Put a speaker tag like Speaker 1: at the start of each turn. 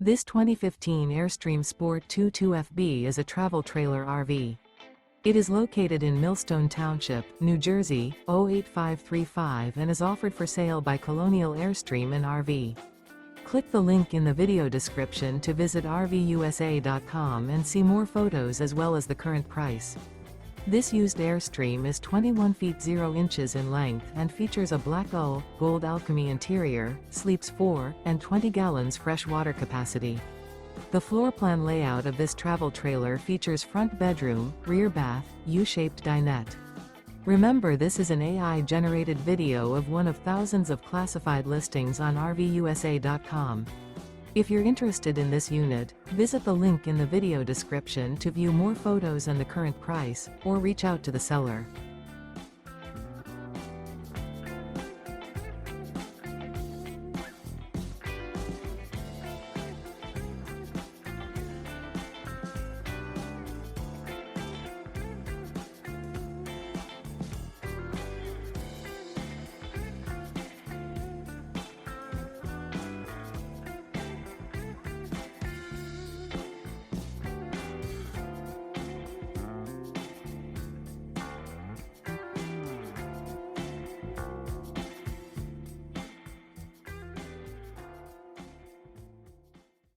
Speaker 1: This 2015 Airstream Sport 22FB is a travel trailer RV. It is located in Millstone Township, New Jersey, 08535 and is offered for sale by Colonial Airstream RV. Click the link in the video description to visit RVUSA.com and see more photos as well as the current price. This used Airstream is 21 feet 0 inches in length and features a black gold Alchemy interior, sleeps 4, and 20 gallons fresh water capacity. The floor plan layout of this travel trailer features front bedroom, rear bath, U-shaped dinette. Remember, this is an AI-generated video of one of thousands of classified listings on RVUSA.com. If you're interested in this unit, visit the link in the video description to view more photos and the current price, or reach out to the seller.